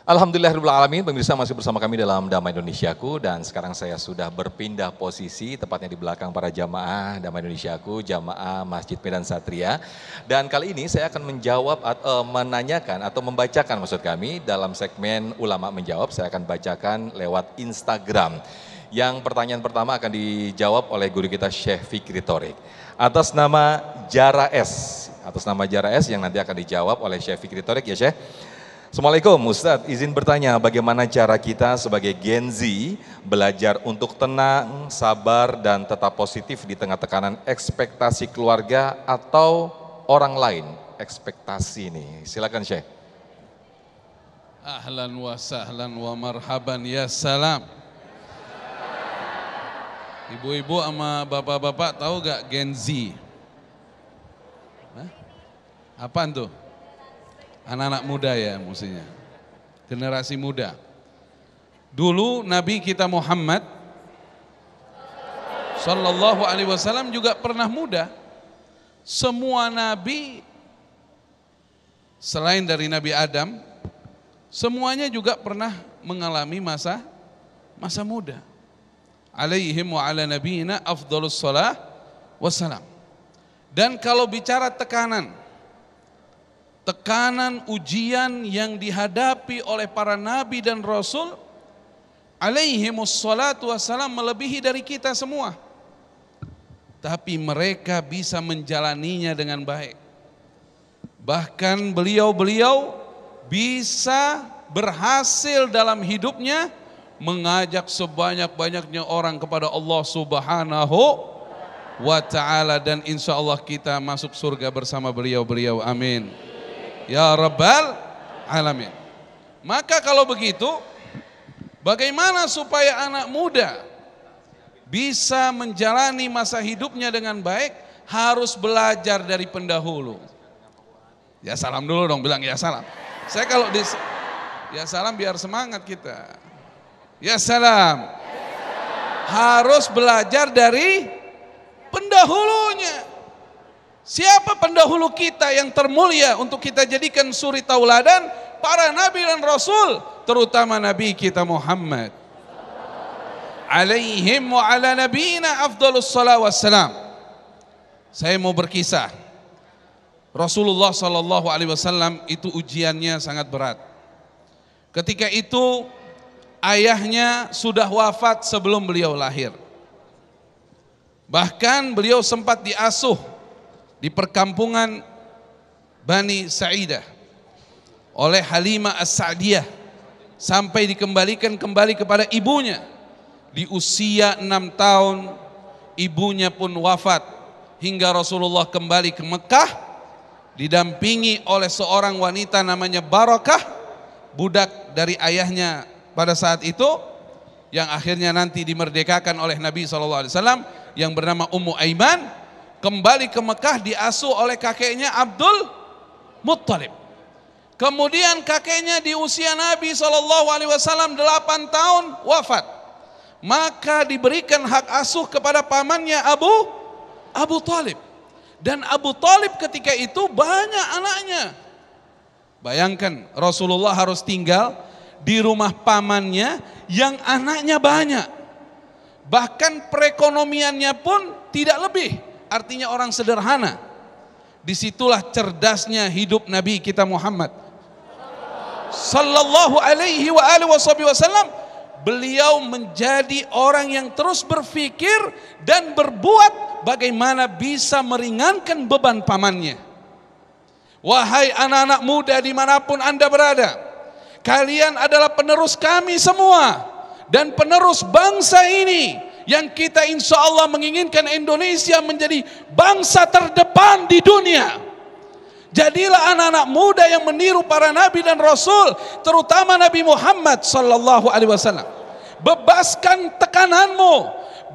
Alhamdulillahirrahmanirrahim, pemirsa masih bersama kami dalam Damai Indonesiaku dan sekarang saya sudah berpindah posisi tepatnya di belakang para jamaah Damai Indonesiaku, jamaah Masjid Medan Satria. Dan kali ini saya akan menjawab atau menanyakan atau membacakan maksud kami dalam segmen Ulama Menjawab, saya akan bacakan lewat Instagram. Yang pertanyaan pertama akan dijawab oleh guru kita Syekh Fikri Thorik. Atas nama Jara S, yang nanti akan dijawab oleh Syekh Fikri Thorik ya Syekh. Assalamualaikum Ustadz, izin bertanya bagaimana cara kita sebagai Gen Z belajar untuk tenang, sabar dan tetap positif di tengah tekanan ekspektasi keluarga atau orang lain, ekspektasi nih. Silakan Syekh. Ahlan wa sahlan wa marhaban ya salam. Ibu-ibu sama bapak-bapak tahu gak Gen Z? Hah? Apaan tuh? Anak-anak muda ya maksudnya, generasi muda. Dulu Nabi kita Muhammad Sallallahu Alaihi Wasallam juga pernah muda. Semua Nabi selain dari Nabi Adam, semuanya juga pernah mengalami masa muda. Alaihim wa ala nabiyina afdhalus salah wassalam. Dan kalau bicara tekanan ujian yang dihadapi oleh para nabi dan rasul alaihimus salatu wassalam melebihi dari kita semua. Tapi mereka bisa menjalaninya dengan baik. Bahkan beliau-beliau bisa berhasil dalam hidupnya mengajak sebanyak-banyaknya orang kepada Allah Subhanahu wa ta'ala, dan insya Allah kita masuk surga bersama beliau-beliau, amin ya Rabbal Alamin. Maka kalau begitu, bagaimana supaya anak muda bisa menjalani masa hidupnya dengan baik? Harus belajar dari pendahulu. Ya salam dulu dong, bilang ya salam. Saya kalau di ya salam biar semangat kita. Ya salam. Harus belajar dari pendahulunya. Siapa pendahulu kita yang termulia untuk kita jadikan suri tauladan? Para nabi dan rasul, terutama nabi kita Muhammad alaihim wa ala nabiyina afdhalus salah wassalam. Saya mau berkisah. Rasulullah Sallallahu Alaihi Wasallam itu ujiannya sangat berat. Ketika itu ayahnya sudah wafat sebelum beliau lahir. Bahkan beliau sempat diasuh di perkampungan Bani Sa'idah oleh Halimah As-Sa'diyah sampai dikembalikan kembali kepada ibunya. Di usia 6 tahun ibunya pun wafat, hingga Rasulullah kembali ke Mekah didampingi oleh seorang wanita namanya Barakah, budak dari ayahnya pada saat itu, yang akhirnya nanti dimerdekakan oleh Nabi SAW, yang bernama Ummu Aiman. Kembali ke Mekah diasuh oleh kakeknya Abdul Muttalib. Kemudian kakeknya di usia Nabi SAW 8 tahun wafat. Maka diberikan hak asuh kepada pamannya Abu Talib. Dan Abu Talib ketika itu banyak anaknya. Bayangkan Rasulullah harus tinggal di rumah pamannya yang anaknya banyak. Bahkan perekonomiannya pun tidak lebih. Artinya orang sederhana. Disitulah cerdasnya hidup Nabi kita Muhammad Sallallahu Alaihi Wasallam. Beliau menjadi orang yang terus berpikir dan berbuat bagaimana bisa meringankan beban pamannya. Wahai anak-anak muda dimanapun anda berada, kalian adalah penerus kami semua dan penerus bangsa ini, yang kita insya Allah menginginkan Indonesia menjadi bangsa terdepan di dunia. Jadilah anak-anak muda yang meniru para nabi dan rasul, terutama Nabi Muhammad Sallallahu Alaihi Wasallam. Bebaskan tekananmu,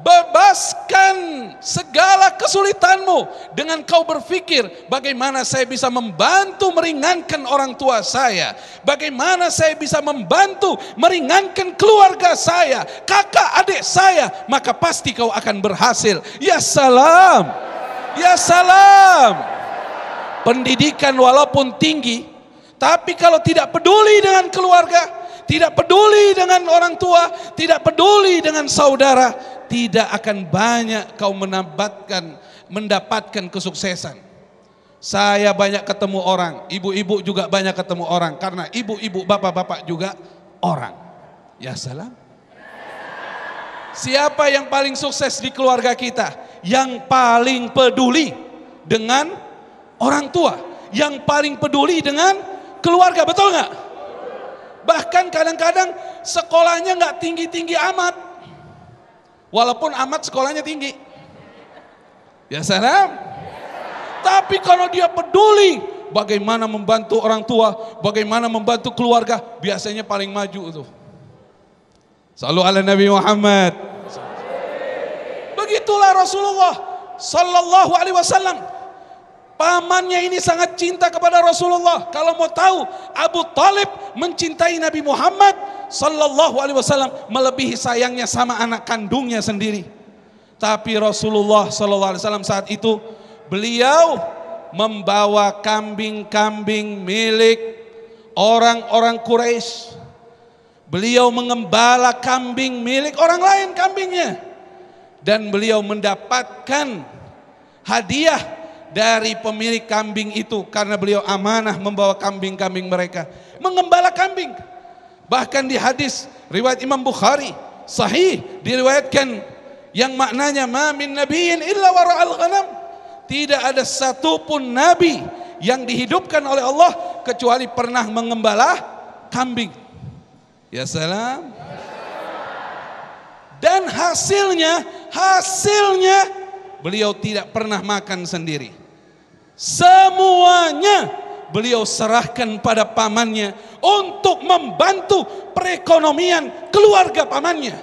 bebaskan segala kesulitanmu dengan kau berpikir bagaimana saya bisa membantu meringankan orang tua saya, bagaimana saya bisa membantu meringankan keluarga saya, kakak adik saya, maka pasti kau akan berhasil. Ya salam, ya salam. Pendidikan walaupun tinggi, tapi kalau tidak peduli dengan keluarga, tidak peduli dengan orang tua, tidak peduli dengan saudara, tidak akan banyak kau mendapatkan kesuksesan. Saya banyak ketemu orang, ibu-ibu juga banyak ketemu orang, karena ibu-ibu, bapak-bapak juga orang. Ya salam. Siapa yang paling sukses di keluarga kita? Yang paling peduli dengan orang tua, yang paling peduli dengan keluarga, betul nggak? Bahkan kadang-kadang sekolahnya nggak tinggi-tinggi amat, walaupun amat sekolahnya tinggi. Ya salam. Tapi kalau dia peduli bagaimana membantu orang tua, bagaimana membantu keluarga, biasanya paling maju itu. Sallu ala Nabi Muhammad. Begitulah Rasulullah sallallahu alaihi wasallam. Pamannya ini sangat cinta kepada Rasulullah. Kalau mau tahu, Abu Talib mencintai Nabi Muhammad sallallahu alaihi wasallam melebihi sayangnya sama anak kandungnya sendiri. Tapi Rasulullah sallallahu alaihi wasallam saat itu beliau membawa kambing-kambing milik orang-orang Quraisy. Beliau mengembala kambing milik orang lain kambingnya. Dan beliau mendapatkan hadiah dari pemilik kambing itu karena beliau amanah membawa kambing-kambing mereka. Mengembala kambing. Bahkan di hadis riwayat Imam Bukhari sahih diriwayatkan yang maknanya ma min nabiyyin illa wara'al ghanam. Tidak ada satupun nabi yang dihidupkan oleh Allah kecuali pernah mengembala kambing. Ya salam. Dan hasilnya beliau tidak pernah makan sendiri. Semuanya beliau serahkan pada pamannya untuk membantu perekonomian keluarga pamannya.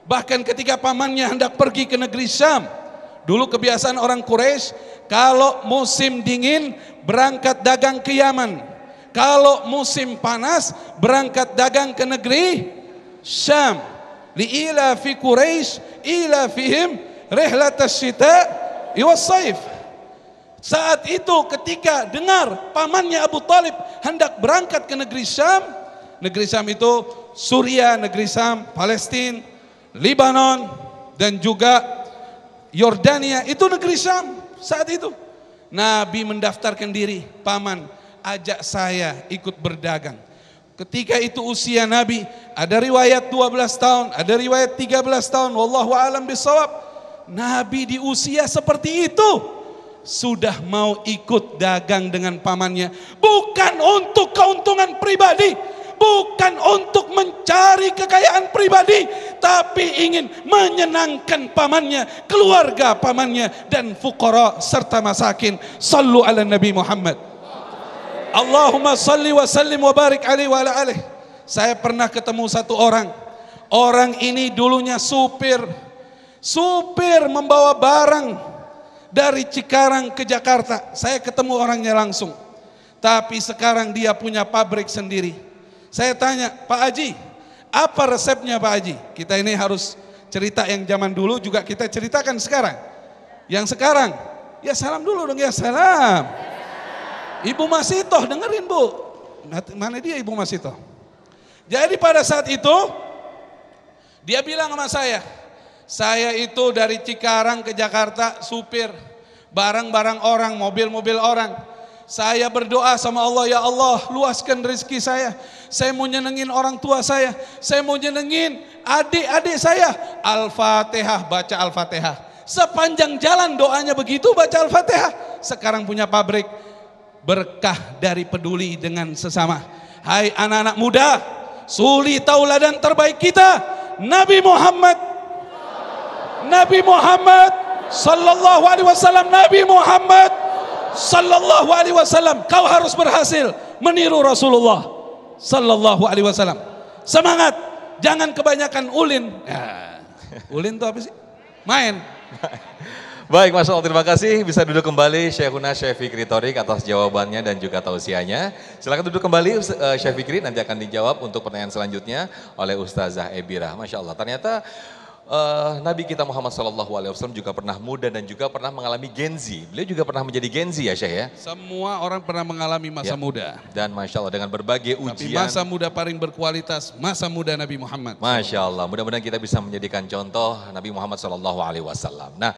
Bahkan ketika pamannya hendak pergi ke negeri Syam, dulu kebiasaan orang Quraisy kalau musim dingin berangkat dagang ke Yaman, kalau musim panas berangkat dagang ke negeri Syam. Li'ila fi Quraisy ila fihim rihlatas syita' was saif. Saat itu ketika dengar pamannya Abu Talib hendak berangkat ke negeri Syam itu Suriah, negeri Syam, Palestina, Lebanon dan juga Yordania, itu negeri Syam saat itu. Nabi mendaftarkan diri, paman ajak saya ikut berdagang. Ketika itu usia Nabi, ada riwayat 12 tahun, ada riwayat 13 tahun, wallahu a'lam bishawab. Nabi di usia seperti itu sudah mau ikut dagang dengan pamannya, bukan untuk keuntungan pribadi, bukan untuk mencari kekayaan pribadi, tapi ingin menyenangkan pamannya, keluarga pamannya dan fuqara serta masakin. Sallu ala Nabi Muhammad. Allahumma salli wa sallim wa barik alaihi wa ala alihi. Saya pernah ketemu satu orang. Orang ini dulunya supir membawa barang dari Cikarang ke Jakarta. Saya ketemu orangnya langsung. Tapi sekarang dia punya pabrik sendiri. Saya tanya, Pak Haji, apa resepnya Pak Haji? Kita ini harus cerita yang zaman dulu juga kita ceritakan sekarang. Yang sekarang, ya salam dulu dong, ya salam. Ibu Masitoh, dengerin Bu. Mana dia Ibu Masitoh? Jadi pada saat itu, dia bilang sama saya itu dari Cikarang ke Jakarta, supir, barang-barang orang, mobil-mobil orang. Saya berdoa sama Allah, ya Allah luaskan rezeki saya mau nyenengin orang tua saya mau nyenengin adik-adik saya. Al-Fatihah, baca Al-Fatihah. Sepanjang jalan doanya begitu, baca Al-Fatihah. Sekarang punya pabrik, berkah dari peduli dengan sesama. Hai anak-anak muda, suri tauladan terbaik kita, Nabi Muhammad sallallahu alaihi wasallam. Nabi Muhammad sallallahu alaihi wasallam. Kau harus berhasil meniru Rasulullah sallallahu alaihi wasallam. Semangat, jangan kebanyakan ulin. Ya, ulin itu apa sih? Main. Baik, Masya Allah, terima kasih. Bisa duduk kembali Syekhuna Syekh Fikri Thorik atas jawabannya dan juga tausiahnya. Silakan duduk kembali Syekh Fikri, nanti akan dijawab untuk pertanyaan selanjutnya oleh Ustazah Ebirah. Masya Allah, ternyata Nabi kita Muhammad SAW juga pernah muda dan juga pernah mengalami Gen Z. Beliau juga pernah menjadi Gen Z ya Syekh ya? Semua orang pernah mengalami masa muda. Dan Masya Allah dengan berbagai Tapi ujian. masa muda paling berkualitas, masa muda Nabi Muhammad. Masya Allah, mudah-mudahan kita bisa menjadikan contoh Nabi Muhammad SAW. Nah,